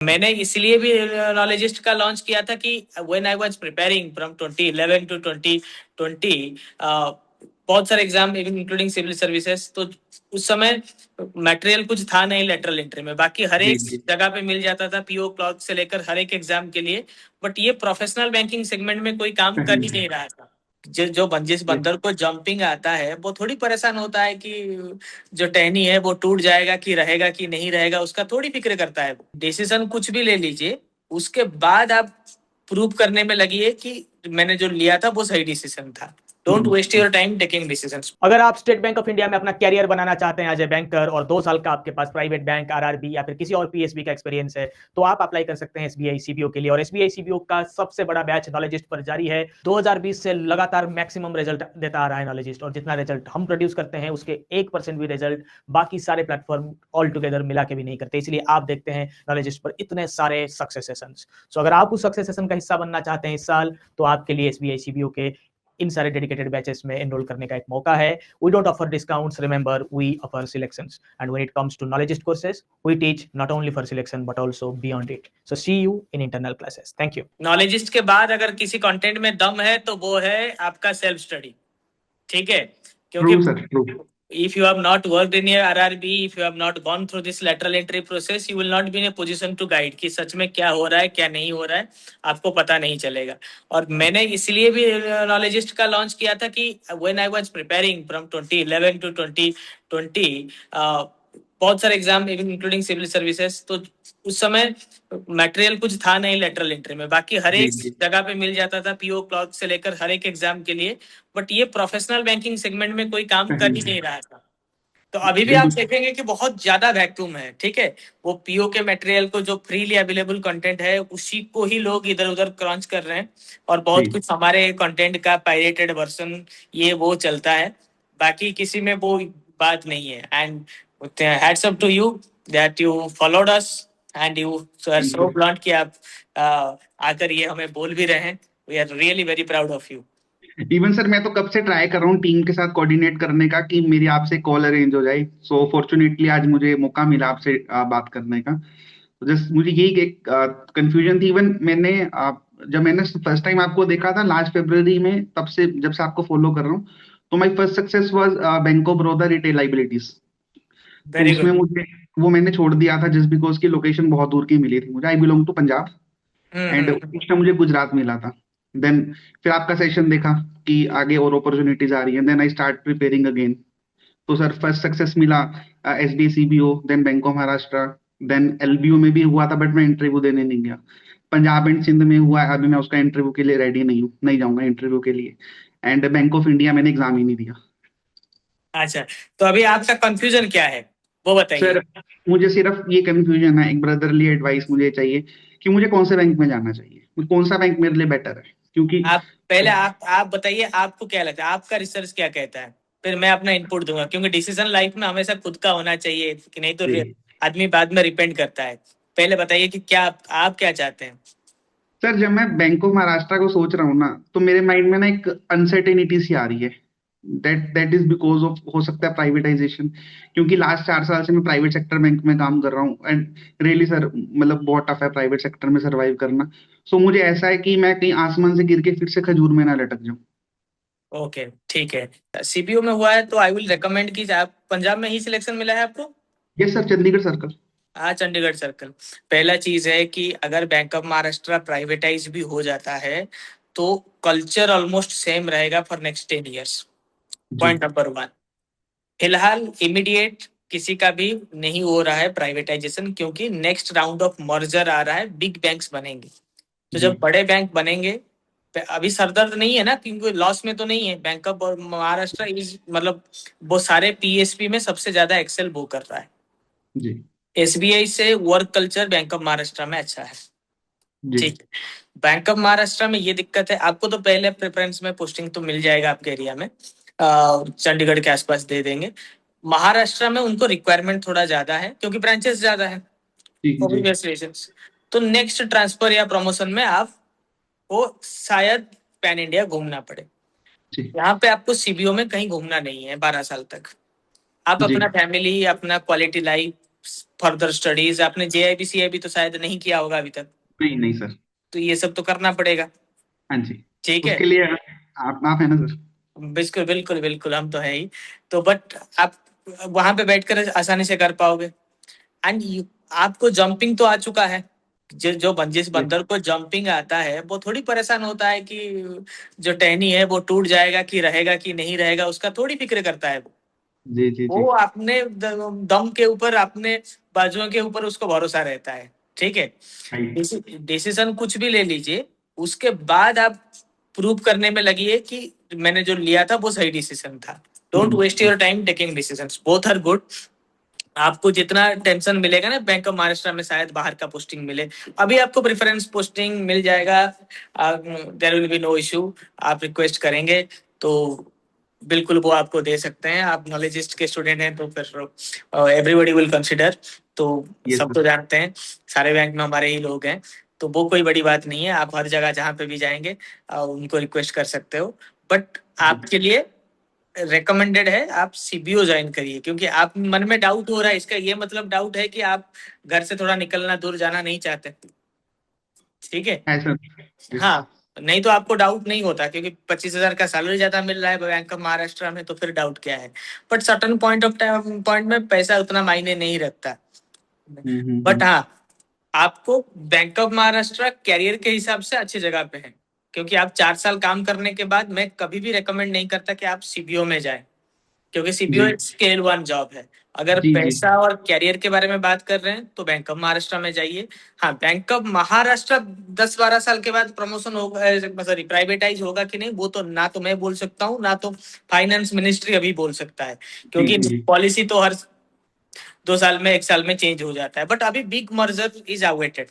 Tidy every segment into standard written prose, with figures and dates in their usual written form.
मैंने इसलिए भी नॉलेजिस्ट का लॉन्च किया था कि when I was preparing from 2011 to 2020 बहुत सारे एग्जाम इंक्लूडिंग सिविल सर्विसेज, तो उस समय मटेरियल कुछ था नहीं लेटरल एंट्री में, बाकी हर जी एक जी जगह पे मिल जाता था पीओ क्लॉक से लेकर हर एक एग्जाम के लिए। बट ये प्रोफेशनल बैंकिंग सेगमेंट में कोई काम कर ही नहीं रहा था। जिस बंदर को जंपिंग आता है वो थोड़ी परेशान होता है कि जो टहनी है वो टूट जाएगा कि रहेगा कि नहीं रहेगा, उसका थोड़ी फिक्र करता है। डिसीजन कुछ भी ले लीजिए, उसके बाद आप प्रूव करने में लगिए कि मैंने जो लिया था वो सही डिसीजन था। Don't waste your time taking decisions. अगर आप स्टेट बैंक ऑफ इंडिया में अपना कैरियर बनाना चाहते हैं एज ए बैंकर और 2 साल का आपके पास प्राइवेट बैंक, आरआरबी या फिर किसी और पीएसबी का एक्सपीरियंस है, तो आप अप्लाई कर सकते हैं एसबीआई सीबीओ के लिए। और एसबीआई सीबीओ का सबसे बड़ा बैच नॉलेजिस्ट पर जारी है। 2020 से लगातार मैक्सिमम रिजल्ट देता आ रहा है नॉलेजिस्ट, और जितना रिजल्ट हम प्रोड्यूस करते हैं उसके 1% भी रिजल्ट बाकी सारे प्लेटफॉर्म ऑल टुगेदर मिला के भी नहीं करते। इसलिए आप देखते हैं नॉलेजिस्ट पर इतने सारे सक्सेस सेशंस। सो अगर आप उस सक्सेस सेशन का हिस्सा बनना चाहते हैं इस साल, तो आपके लिए एसबीआई सीबीओ के इन सारे डेडिकेटेड बैचेस में एनरोल करने का एक मौका है। We don't offer discounts, remember, we offer selections. And when it comes to knowledgeist courses, we teach not only for selection but also beyond it. So see you in internal classes. Thank you. नॉलेजिस्ट के बाद अगर किसी content में दम है तो वो है आपका सेल्फ स्टडी। ठीक है, क्योंकि true sir true. if you have not worked in your RRB, if you have not gone through this lateral entry process, you will not be in a position to guide कि सच में क्या हो रहा है क्या नहीं हो रहा है, आपको पता नहीं चलेगा। और मैंने इसलिए भी नॉलेजिस्ट का लॉन्च किया था कि when I was preparing from 2011 to 2020 बहुत सारे एग्जाम इंक्लूडिंग सिविल सर्विसेज, तो उस समय मटेरियल कुछ था नहीं लेटरल एंट्री में, बाकी हर जी एक जी जगह पे मिल जाता था पीओ क्लॉक से लेकर हर एक एग्जाम के लिए। बट ये प्रोफेशनल बैंकिंग सेगमेंट में कोई काम कर ही नहीं रहा था। तो अभी भी आप बिल्कुल देखेंगे कि बहुत ज्यादा वैक्यूम है। ठीक है, वो पीओ के मटेरियल को जो फ्रीली अवेलेबल कंटेंट है उसी को ही लोग इधर उधर क्रंच कर रहे हैं, और बहुत जी। कुछ हमारे कंटेंट का पायरेटेड वर्जन ये वो चलता है, बाकी किसी में वो बात नहीं है। And hats up to you that you followed us and you are so बिल्कुल ब्लॉन्ट कि आप आकर ये हमें बोल भी रहे हैं। We are really very proud of you. Even sir मैं तो कब से ट्राई कर रहा हूँ टीम के साथ कोऑर्डिनेट करने का कि मेरी आपसे कॉल अरेंज हो जाए। सो फॉर्चुनेटली आज मुझे मौका मिला आपसे बात करने का। तो जस्ट मुझे यही एक कंफ्यूजन थी। इवन जब मैंने फर्स्ट टाइम आपको देखा था लास्ट फरवरी में, तब से जब से आपको फॉलो कर रहा हूँ, तो my first success was bank of Baroda retail liabilities. तो वेरी उसमें गुड। मुझे वो मैंने छोड़ दिया था जस्ट बिकॉज की लोकेशन बहुत दूर की मिली थी मुझे। I belong to Punjab and hmm. उसमें मुझे गुजरात मिला था। देन फिर आपका सेशन देखा कि आगे और अपॉर्चुनिटीज आ रही हैं, then I start preparing again. तो सर फर्स्ट सक्सेस मिला S D C B O, then bank of Maharashtra, then LBO में भी हुआ था बट मैं इंटरव्यू देने नहीं गया। पंजाब एंड सिंध में हुआ है, अभी मैं उसका इंटरव्यू के लिए रेडी नहीं हूँ, नहीं जाऊंगा इंटरव्यू के लिए। एंड बैंक ऑफ इंडिया मैंने एग्जाम ही नहीं दिया। अच्छा, तो अभी आपका कंफ्यूजन क्या है वो बताइए। सर मुझे सिर्फ ये कंफ्यूजन है, एक ब्रदरली एडवाइस मुझे चाहिए कि मुझे कौन से बैंक में जाना चाहिए, कौन सा बैंक मेरे लिए बेटर है, क्योंकि आप पहले आप बताइए आपको क्या लगता है, आपका रिसर्च क्या कहता है, फिर मैं अपना इनपुट दूंगा, क्योंकि डिसीजन लाइफ में हमेशा खुद का होना चाहिए कि नहीं तो जी। आदमी बाद में रिपेंड करता है। पहले बताइए कि क्या आप क्या चाहते हैं। सर जब मैं बैंक ऑफ महाराष्ट्र को सोच रहा हूँ ना, तो मेरे माइंड में ना एक अनसर्टेनिटी सी आ रही है। दैट इज बिकॉज ऑफ हो सकता है प्राइवेटाइजेशन, क्योंकि लास्ट 4 साल से मैं प्राइवेट सेक्टर बैंक में काम कर रहा हूँ एंड रियली सर मतलब बहुत टफ है प्राइवेट सेक्टर में सरवाइव करना। सो मुझे ऐसा है कि मैं कहीं आसमान से गिर के फिर से खजूर में ना लटक जाऊं। ओके ठीक है, सीपीओ में हुआ है तो आई विल रिकमेंड कि आप पंजाब में ही सिलेक्शन मिला है आपको। Yes sir, Chandigarh circle. हाँ, चंडीगढ़ सर्कल। पहला चीज है कि अगर बैंक ऑफ महाराष्ट्र प्राइवेटाइज भी हो जाता है तो कल्चर ऑलमोस्ट सेम रहेगा फॉर नेक्स्ट 10 years। जी पॉइंट नंबर 1। फिलहाल इमीडिएट किसी का भी नहीं हो रहा है प्राइवेटाइजेशन, क्योंकि नेक्स्ट राउंड ऑफ मर्जर आ रहा है, बिग बैंक्स बनेंगे। तो जी जब बड़े बैंक बनेंगे, अभी सरदर्द नहीं है ना, क्योंकि लॉस में तो नहीं है। बैंक ऑफ महाराष्ट्र इज मतलब वो सारे पीएसपी में सबसे ज्यादा एक्सेल वो कर रहा है। जी एसबीआई से work culture bank of Maharashtra में अच्छा है। जी ठीक है, बैंक ऑफ महाराष्ट्र में ये दिक्कत है, आपको तो पहले प्रेफरेंस में पोस्टिंग तो मिल जाएगा आपके एरिया में, चंडीगढ़ के आसपास दे देंगे। महाराष्ट्र में उनको रिक्वायरमेंट थोड़ा ज्यादा है क्योंकि ब्रांचेस ज्यादा है, जी जी ऑब्वियस रीजंस। तो नेक्स्ट ट्रांसफर या प्रमोशन में आपको शायद पैन इंडिया घूमना पड़े। जी यहाँ पे आपको सीबीओ में कहीं घूमना नहीं है 12 साल तक। आप जी अपना फैमिली, अपना क्वालिटी लाइफ फर्दर स्टडीज, आपने जेआईबी सीआईबी तो शायद नहीं किया होगा अभी तक, नहीं नहीं सर। तो ये सब तो करना पड़ेगा। हाँ जी। ठीक है, उसके लिए आप है ना सर? बिल्कुल बिल्कुल बिल्कुल, हम तो है ही। तो बट आप वहां पे बैठकर आसानी से कर पाओगे। एंड आपको जंपिंग तो आ चुका है। जिस जी बंदर को जंपिंग आता है वो थोड़ी परेशान होता है कि जो टहनी है वो टूट जाएगा कि रहेगा कि नहीं रहेगा, उसका थोड़ी फिक्र करता है वो। जी जी जी। वो अपने दम के ऊपर, अपने बाजुओं के ऊपर उसको भरोसा रहता है। ठीक है, राइट। डिसीजन कुछ भी ले लीजिए, उसके बाद आप प्रूव करने में लगिए कि मैंने जो लिया था वो सही डिसीजन था। Don't waste your time taking decisions, both are good. आपको जितना टेंशन मिलेगा ना, बैंक ऑफ महाराष्ट्र में शायद बाहर का पोस्टिंग मिले, अभी आपको प्रेफरेंस पोस्टिंग मिल जाएगा, there will be no issue. आप रिक्वेस्ट करेंगे तो बिल्कुल वो आपको दे सकते हैं। आप नॉलेजिस्ट के स्टूडेंट हैं तो फिर एवरीबॉडी विल कंसिडर। तो यस सब सर। तो जानते हैं, सारे बैंक में हमारे ही लोग हैं, तो वो कोई बड़ी बात नहीं है। आप हर जगह जहाँ पे भी जाएंगे उनको रिक्वेस्ट कर सकते हो। बट आपके लिए रेकमेंडेड है आप सीबीओ ज्वाइन करिए, क्योंकि आप मन में डाउट हो रहा है, इसका ये मतलब डाउट है कि आप घर से थोड़ा निकलना, दूर जाना नहीं चाहते। ठीक है, है सर। यस। हाँ, नहीं तो आपको डाउट नहीं होता, क्योंकि 25,000 का सैलरी ज्यादा मिल रहा है बैंक ऑफ महाराष्ट्र में, तो फिर डाउट क्या है। बट सर्टन पॉइंट में पैसा उतना मायने नहीं रखता। बट हम्म। हाँ, आपको बैंक ऑफ महाराष्ट्र कैरियर के हिसाब से अच्छी जगह पे है, क्योंकि आप 4 साल काम करने के बाद मैं कभी भी रेकमेंड नहीं करता कि आप सीबीओ में जाएं, क्योंकि सीबीओ जी एक स्केल वन जॉब है। अगर जी जी। पैसा और कैरियर के बारे में बात कर रहे हैं तो बैंक ऑफ महाराष्ट्र में जाइए। हाँ, बैंक ऑफ महाराष्ट्र 10-12 साल के बाद प्रमोशन होगा, सॉरी प्राइवेटाइज होगा कि नहीं, वो तो ना तो मैं बोल सकता हूँ, ना तो फाइनेंस मिनिस्ट्री अभी बोल सकता है, जी क्योंकि जी जी। पॉलिसी तो हर 2 साल में, 1 साल में चेंज हो जाता है। बट अभी बिग मर्जर इज अवेटेड,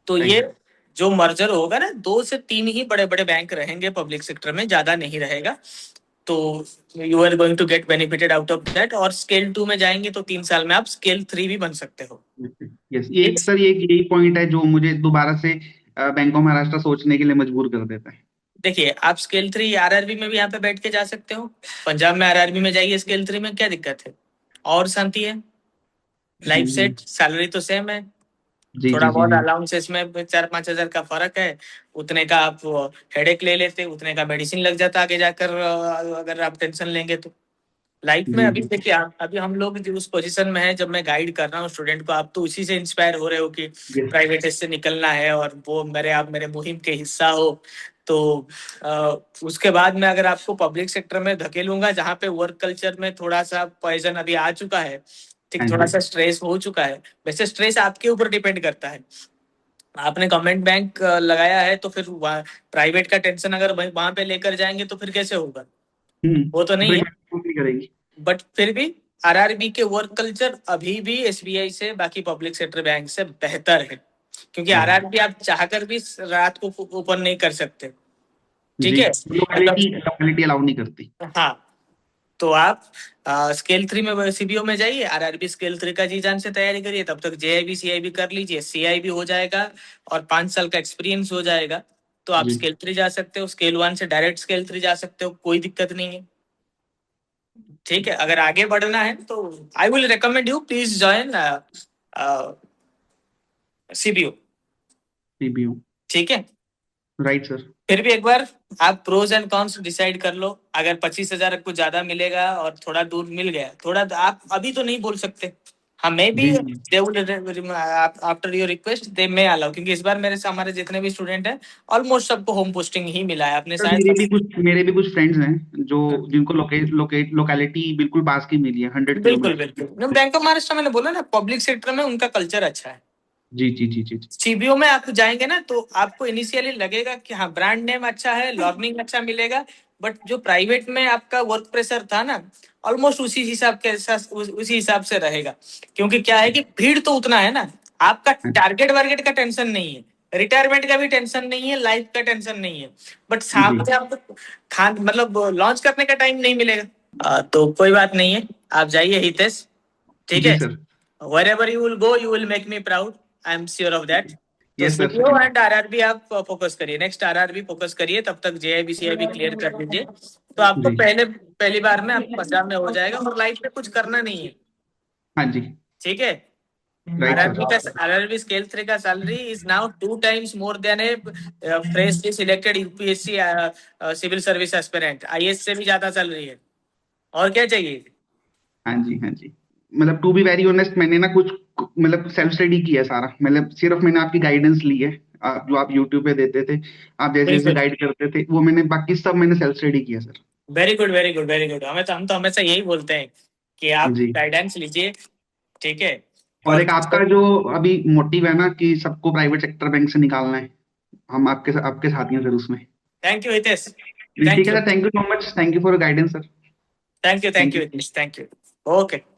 तो ये राइट। जो मर्जर होगा ना, 2 से 3 ही बड़े बड़े बैंक रहेंगे पब्लिक सेक्टर में, ज्यादा नहीं रहेगा। तो you are going to get benefited out of that. और स्केल 2 में जाएंगे तो 3 साल में आप स्केल 3 भी बन सकते हो। यस, ये ठीक एक है? सर, ये यही पॉइंट है जो मुझे दोबारा से बैंक ऑफ महाराष्ट्र सोचने के लिए मजबूर कर देता है। देखिए, आप स्केल 3 आरआरबी में भी यहाँ पे बैठ के जा सकते हो। पंजाब में आरआरबी में जाइए स्केल 3 में, क्या दिक्कत है? और शांति है, लाइफ हम्म। सेट, सैलरी तो सेम है, जी थोड़ा जी जी बहुत जी। अलाउंसेस में 4-5 हजार का फर्क है। उतने का आप हेडेक ले लेते, उतने का मेडिसिन लग जाता आगे जाकर, अगर आप टेंशन लेंगे तो। लाइफ में जी अभी जी। देखिए, अभी हम लोग जो उस पोजीशन में है, जब मैं गाइड कर रहा हूँ स्टूडेंट को, आप तो उसी से इंस्पायर हो रहे हो कि यस। प्राइवेट से निकलना है और वो आप मेरे मुहिम के हिस्सा हो। तो उसके बाद में अगर आपको पब्लिक सेक्टर में धकेलूंगा, जहाँ पे वर्क कल्चर में थोड़ा सा पॉइजन अभी आ चुका है, ठीक, हाँ थोड़ा जी। सा स्ट्रेस हो चुका है। वैसे स्ट्रेस आपके ऊपर डिपेंड करता है। आपने गवर्नमेंट बैंक लगाया है तो फिर प्राइवेट का टेंशन अगर वहां पे लेकर जाएंगे तो फिर कैसे होगा? वो तो तो नहीं फिर है। नहीं करेगी। बट फिर भी आरआरबी के वर्क कल्चर अभी भी एसबीआई से, बाकी पब्लिक सेक्टर बैंक से बेहतर है, क्योंकि हाँ। आरआरबी आप चाहकर भी रात को ओपन नहीं कर सकते। ठीक जी। है, लोकेलिटी लोकेलिटी अलाउ नहीं करती। हाँ। तो आप स्केल 3 में सीबीओ में जाइए, आरआरबी स्केल 3 का जी जान से तैयारी करिए, तब तक जेआईबी सीआईबी कर लीजिए, सीआईबी हो जाएगा और 5 साल का एक्सपीरियंस हो जाएगा। तो आप जी स्केल 3 जा सकते हो, स्केल 1 से डायरेक्ट स्केल 3 जा सकते हो, कोई दिक्कत नहीं है। ठीक है, अगर आगे बढ़ना है तो I will recommend you please join CBO. CBO. ठीक है, राइट सर। फिर भी एक बार आप प्रोज एंड कॉन्स डिसाइड कर लो। अगर 25,000 कुछ ज्यादा मिलेगा और थोड़ा दूर मिल गया, थोड़ा आप अभी तो नहीं बोल सकते। हाँ, मे बी जी जी। They would after your request they may allow, क्योंकि इस बार मेरे से हमारे जितने भी स्टूडेंट हैं ऑलमोस्ट सबको होम पोस्टिंग ही मिला है। आपने सर शायद मेरे भी कुछ फ्रेंड्स हैं जो जिनको लोकेलिटी बिल्कुल पास की मिली है, 100 किलोमीटर। बिल्कुल बिल्कुल, बैंक ऑफ महाराष्ट्र मैंने बोला ना, पब्लिक सेक्टर में उनका कल्चर अच्छा है। जी जी जी जी जी। सीबीओ में आप जाएंगे ना तो आपको इनिशियली लगेगा कि हाँ ब्रांड नेम अच्छा है, लर्निंग अच्छा मिलेगा। बट जो प्राइवेट में आपका वर्क प्रेशर था ना, ऑलमोस्ट उसी हिसाब से रहेगा। क्योंकि क्या है कि भीड़ तो उतना है ना, आपका हाँ टारगेट वारगेट का टेंशन नहीं है, रिटायरमेंट का भी टेंशन नहीं है, लाइफ का टेंशन नहीं है। बट जी सामने आपको खान मतलब लॉन्च करने का टाइम नहीं मिलेगा। तो कोई बात नहीं है, आप जाइए हितेश। ठीक जी है, sir. wherever you will go you will make me proud, I am sure of that। तो yes CPO sir. And RRB आप फोकस करिए, नेक्स्ट आरआरबी फोकस करिए, तब तक जेआईबी सीआईबी क्लियर कर लीजिए। तो आपको जी। पहली बार में आपको पंजाब में हो जाएगा और लाइफ में कुछ करना नहीं है। हाँ जी। ठीक है। Right, sir. आरआरबी स्केल 3 का salary is now 2 times more than a freshly selected UPSC civil service aspirant. IAS से भी ज्यादा सैलरी है, और क्या चाहिए। हाँ जी, हाँ जी। मतलब टू बी वेरी ऑनेस्ट, मैंने ना कुछ मतलब सेल्फ स्टडी किया सारा, मतलब सिर्फ मैंने आपकी गाइडेंस ली है, जो आप यूट्यूब पे देते थे, आप जैसे जैसे बिल्कुल। गाइड करते थे, वो मैंने बाकी सब मैंने सेल्फ स्टडी किया sir. Very good very good very good. हम तो हमेशा यही बोलते हैं कि आप जी। गाइडेंस लीजिए, ठीक है। और एक आपका जो अभी मोटिव है ना कि सबको प्राइवेट सेक्टर बैंक से निकालना है, हम आपके साथ ही हैं सर उसमें। थैंक यू हितेश, ठीक है sir, thank you so much, thank you for guidance sir. Thank you Thank you. Hitesh, thank you. Okay.